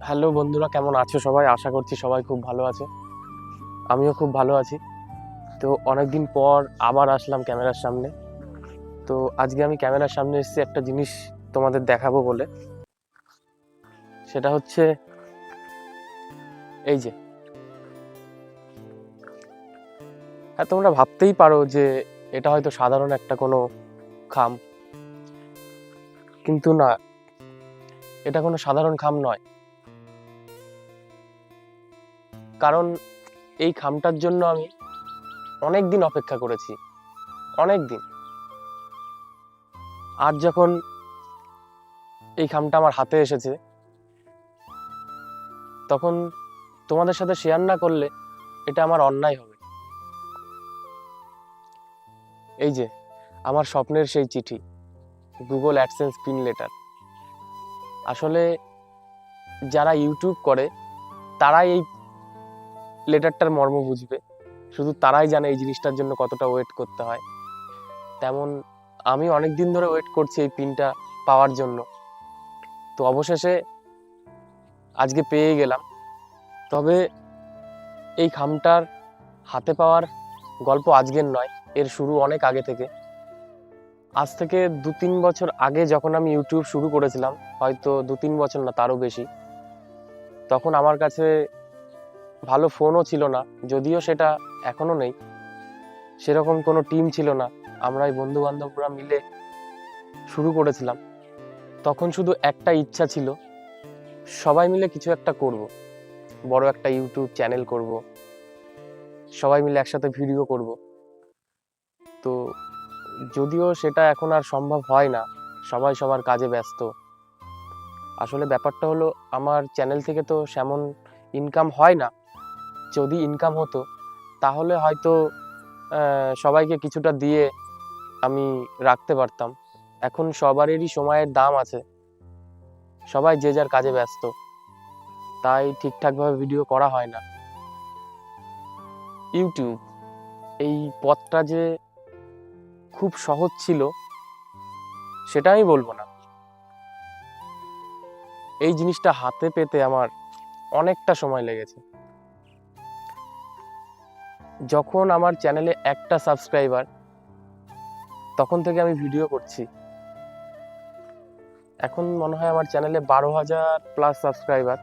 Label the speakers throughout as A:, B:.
A: Hello বন্ধুরা, কেমন আছো সবাই? আশা করছি সবাই খুব ভালো আছে। আমিও খুব ভালো আছি। তো অনেকদিন পর আবার আসলাম ক্যামেরার সামনে। তো আজকে আমি ক্যামেরার সামনে এসেছি একটা জিনিস তোমাদের দেখাবো বলে। সেটা হচ্ছে এই যে, হ্যাঁ, তোমরা ভাবতেই পারো যে এটা হয়তো সাধারণ একটা কোনো খাম, কিন্তু না, এটা কোনো সাধারণ খাম নয়। কারণ এই খামটার জন্য আমি অনেক দিন অপেক্ষা করেছি, অনেক দিন। আজ যখন এই খামটা আমার হাতে এসেছে, তখন তোমাদের সাথে শেয়ার না করলে এটা আমার অন্যায় হবে। এই যে আমার স্বপ্নের সেই চিঠি, গুগল অ্যাডসেন্স পিন লেটার। আসলে যারা ইউটিউব করে তারাই এই লেটারটার মর্ম বুঝবে, শুধু তারাই জানে এই জিনিসটার জন্য কতটা ওয়েট করতে হয়। তেমন আমি অনেক দিন ধরে ওয়েট করছি এই পিনটা পাওয়ার জন্য। তো অবশেষে আজকে পেয়ে গেলাম। তবে এই খামটার হাতে পাওয়ার গল্প আজকের নয়, এর শুরু অনেক আগে থেকে। আজ থেকে 2-3 বছর আগে যখন আমি ইউটিউব শুরু করেছিলাম, হয়তো 2-3 বছর না, তারও বেশি, তখন আমার কাছে ভালো ফোনও ছিল না, যদিও সেটা এখনো নেই। সেরকম কোনো টিম ছিল না, আমরা এই বন্ধু বান্ধবরা মিলে শুরু করেছিলাম। তখন শুধু একটা ইচ্ছা ছিল, সবাই মিলে কিছু একটা করব, বড় একটা ইউটিউব চ্যানেল করব, সবাই মিলে একসাথে ভিডিও করব। তো যদিও সেটা এখন আর সম্ভব হয় না, সবাই সবার কাজে ব্যস্ত। আসলে ব্যাপারটা হলো, আমার চ্যানেল থেকে তো সেমন ইনকাম হয় না। যদি ইনকাম হতো তাহলে হয়তো সবাইকে কিছুটা দিয়ে আমি রাখতে পারতাম। এখন সবারই সময়ের দাম আছে, সবাই যে যার কাজে ব্যস্ত, তাই ঠিকঠাকভাবে ভিডিও করা হয় না। ইউটিউব, এই পথটা যে খুব সহজ ছিল সেটা আমি বলবো না। এই জিনিসটা হাতে পেতে আমার অনেকটা সময় লেগেছে। যখন আমার চ্যানেলে একটা সাবস্ক্রাইবার, তখন থেকে আমি ভিডিও করছি। এখন মনে হয় আমার চ্যানেলে 12,000+ সাবস্ক্রাইবার।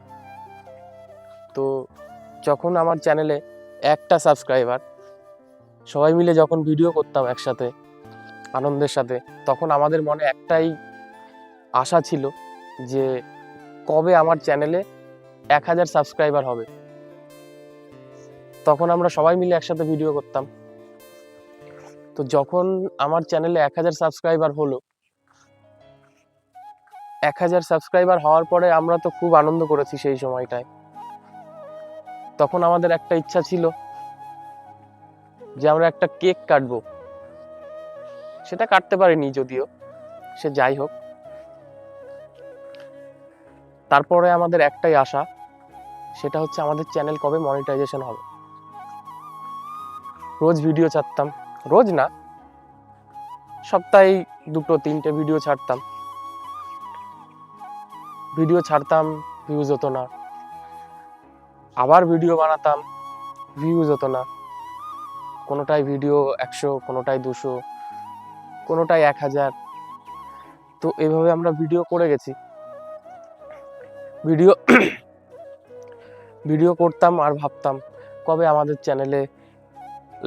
A: তো যখন আমার চ্যানেলে একটা সাবস্ক্রাইবার, সবাই মিলে যখন ভিডিও করতাম একসাথে আনন্দের সাথে, তখন আমাদের মনে একটাই আশা ছিল যে কবে আমার চ্যানেলে 1,000 সাবস্ক্রাইবার হবে। তখন আমরা সবাই মিলে একসাথে ভিডিও করতাম। তো যখন আমার চ্যানেলে 1,000 সাবস্ক্রাইবার হলো, 1,000 সাবস্ক্রাইবার হওয়ার পরে আমরা তো খুব আনন্দ করেছি সেই সময়টায়। তখন আমাদের একটা ইচ্ছা ছিল যে আমরা একটা কেক কাটবো। সেটা কাটতে পারিনি যদিও, সে যাই হোক। তারপরে আমাদের একটাই আশা, সেটা হচ্ছে আমাদের চ্যানেল কবে মনিটাইজেশন হবে। রোজ ভিডিও ছাড়তাম, রোজ না, সপ্তাহে 2-3টে ভিডিও ছাড়তাম। ভিউজ হতো না, আবার ভিডিও বানাতাম, ভিউজ হতো না। কোনোটায় ভিডিও 100, কোনোটায় 200, কোনোটায় 1,000। তো এইভাবে আমরা ভিডিও করে গেছি। ভিডিও ভিডিও করতাম আর ভাবতাম কবে আমাদের চ্যানেলে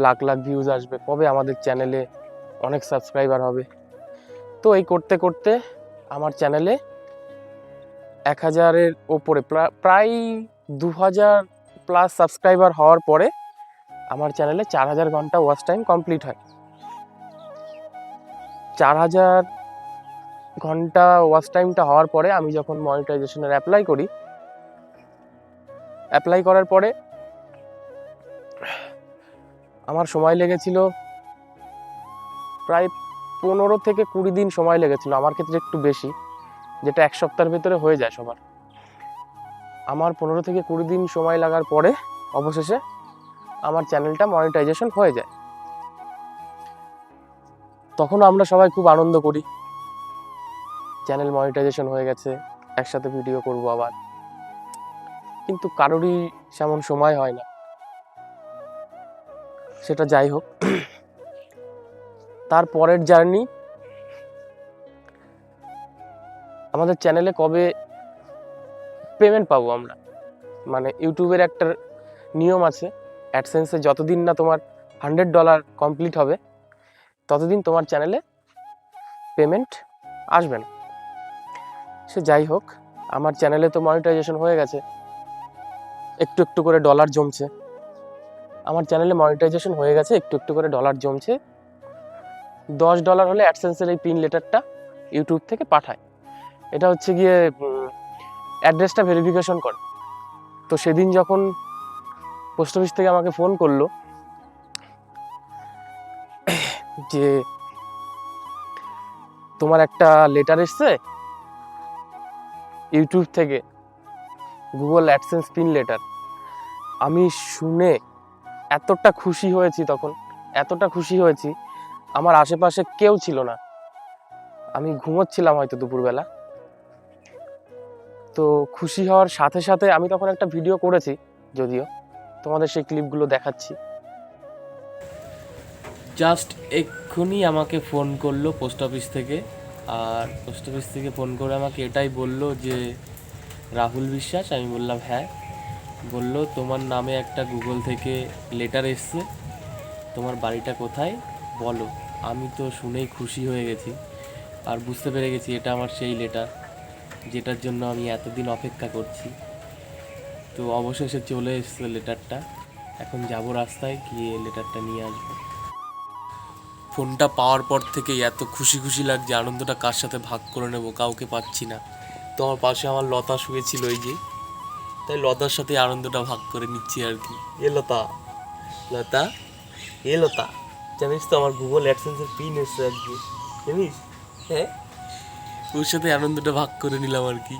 A: লাখ লাখ ভিউজ আসবে, কবে আমাদের চ্যানেলে অনেক সাবস্ক্রাইবার হবে। তো এই করতে করতে আমার চ্যানেলে 1,000-এর ওপরে, প্রায় 2,000+ সাবস্ক্রাইবার হওয়ার পরে আমার চ্যানেলে 4,000 ঘন্টা ওয়াচ টাইম কমপ্লিট হয়। 4,000 ঘন্টা ওয়াচ টাইমটা হওয়ার পরে আমি যখন মনিটাইজেশনের অ্যাপ্লাই করার পরে আমার সময় লেগেছিল প্রায় 15 থেকে 20 দিন সময় লেগেছিল। আমার ক্ষেত্রে একটু বেশি, যেটা 1 সপ্তাহের ভেতরে হয়ে যায় সবার। আমার 15 থেকে 20 দিন সময় লাগার পরে অবশেষে আমার চ্যানেলটা মনিটাইজেশন হয়ে যায়। তখন আমরা সবাই খুব আনন্দ করি, চ্যানেল মনিটাইজেশন হয়ে গেছে, একসাথে ভিডিও করব আবার। কিন্তু কারোরই সেমন সময় হয় না। সেটা যাই হোক। তারপরের জার্নি, আমাদের চ্যানেলে কবে পেমেন্ট পাবো আমরা, মানে ইউটিউবের একটা নিয়ম আছে, অ্যাডসেন্সে যতদিন না তোমার $100 কমপ্লিট হবে ততদিন তোমার চ্যানেলে পেমেন্ট আসবে না। সে যাই হোক, আমার চ্যানেলে তো মনিটাইজেশন হয়ে গেছে, একটু একটু করে ডলার জমছে। আমার চ্যানেলে মনিটাইজেশন হয়ে গেছে, একটু একটু করে ডলার জমছে। $10 হলে অ্যাডসেন্সের এই পিন লেটারটা ইউটিউব থেকে পাঠায়। এটা হচ্ছে গিয়ে অ্যাড্রেসটা ভেরিফিকেশন করে। তো সেদিন যখন পোস্ট অফিস থেকে আমাকে ফোন করলো যে তোমার একটা লেটার এসছে ইউটিউব থেকে, গুগল অ্যাডসেন্স পিন লেটার, আমি শুনে এতটা খুশি হয়েছি, তখন এতটা খুশি হয়েছি, আমার আশেপাশে কেউ ছিল না, আমি ঘুমোচ্ছিলাম হয়তো দুপুরবেলা। তো খুশি হওয়ার সাথে সাথে আমি তখন একটা ভিডিও করেছি, যদিও তোমাদের সেই ক্লিপগুলো দেখাচ্ছি। জাস্ট এক্ষুনি আমাকে ফোন করলো পোস্ট অফিস থেকে, আর পোস্ট অফিস থেকে ফোন করে আমাকে এটাই বললো যে রাহুল বিশ্বাস। আমি বললাম হ্যাঁ। বললো তোমার নামে একটা গুগল থেকে লেটার এসছে, তোমার বাড়িটা কোথায় বলো। আমি তো শুনেই খুশি হয়ে গেছি, আর বুঝতে পেরে গেছি এটা আমার সেই লেটার যেটার জন্য আমি এতদিন অপেক্ষা করছি। তো অবশেষে চলে এসছে লেটারটা, এখন যাব রাস্তায়, গিয়ে লেটারটা নিয়ে আসবো। ফোনটা পাওয়ার পর থেকেই এত খুশি খুশি লাগছে, আনন্দটা কার সাথে ভাগ করে নেব কাউকে পাচ্ছি না। তো আমার পাশে আমার লতা শুয়েছিল ওই যে, তাই লতার সাথে আনন্দটা ভাগ করে নিচ্ছি আর কি। এ লতা, লতা, এ লতা, জানিস তো আমার গুগল অ্যাডসেন্সের পিন এসছে আর কি, জানিস? হ্যাঁ, ওর সাথে আনন্দটা ভাগ করে নিলাম আর কি।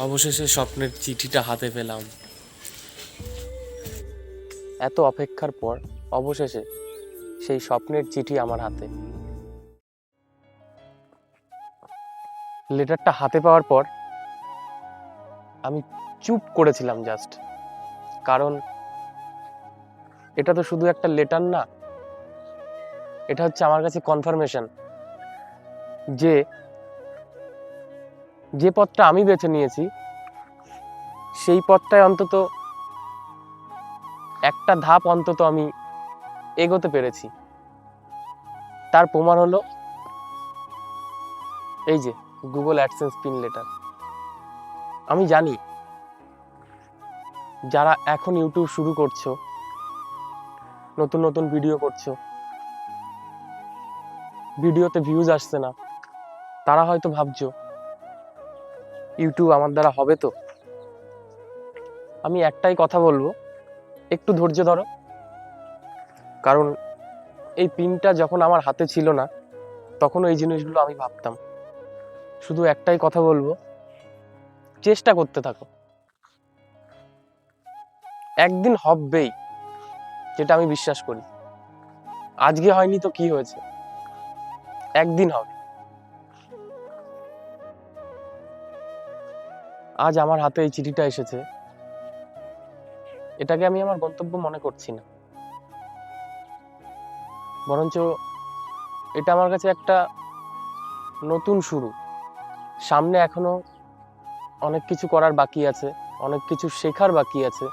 A: অবশেষে স্বপ্নের চিঠিটা হাতে পেলাম। এত অপেক্ষার পর অবশেষে সেই স্বপ্নের চিঠি আমার হাতে। লেটারটা হাতে পাওয়ার পর আমি চুপ করেছিলাম জাস্ট, কারণ এটা তো শুধু একটা লেটার না, এটা হচ্ছে আমার কাছে কনফার্মেশন যে যে পথটা আমি বেছে নিয়েছি সেই পথটায় অন্তত একটা ধাপ অন্তত আমি এগোতে পেরেছি। তার প্রমাণ হলো এই যে গুগল অ্যাডসেন্স পিন লেটার। আমি জানি যারা এখন ইউটিউব শুরু করছো, নতুন নতুন ভিডিও করছো, ভিডিওতে ভিউজ আসছে না, তারা হয়তো ভাবছো ইউটিউব আমার দ্বারা হবে তো। আমি একটাই কথা বলবো, একটু ধৈর্য ধরো, কারণ এই পিনটা যখন আমার হাতে ছিল না তখন এই জিনিসগুলো আমি ভাবতাম। শুধু একটাই কথা বলবো, চেষ্টা করতে থাকো, একদিন হবেই, যেটা আমি বিশ্বাস করি। আজকে হয়নি তো কি হয়েছে, একদিন হবে। আজ আমার হাতে এই চিঠিটা এসেছে, এটাকে আমি আমার গন্তব্য মনে করছি না, বরঞ্চ এটা আমার কাছে একটা নতুন শুরু। সামনে এখনো অনেক কিছু করার বাকি আছে, অনেক কিছু শেখার বাকি আছে।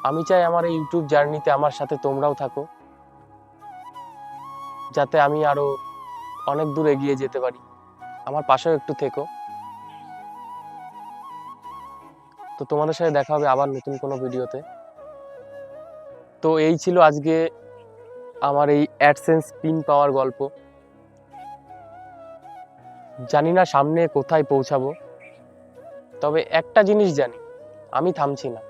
A: আমি চাই আমার এই ইউটিউব জার্নিতে আমার সাথে তোমরাও থাকো, যাতে আমি আরো অনেক দূর এগিয়ে যেতে পারি। আমার পাশেও একটু থেকো। তো তোমাদের সাথে দেখা হবে আবার নতুন কোনো ভিডিওতে। তো এই ছিল আজকে আমার এই অ্যাডসেন্স পিন পাওয়ার গল্প। জানি না সামনে কোথায় পৌঁছাবো, তবে একটা জিনিস জানি, আমি থামছি না,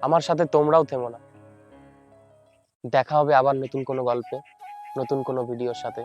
A: আমার সাথে তোমরাও থেমো না। দেখা হবে আবার নতুন কোনো গল্পে, নতুন কোনো ভিডিওর সাথে।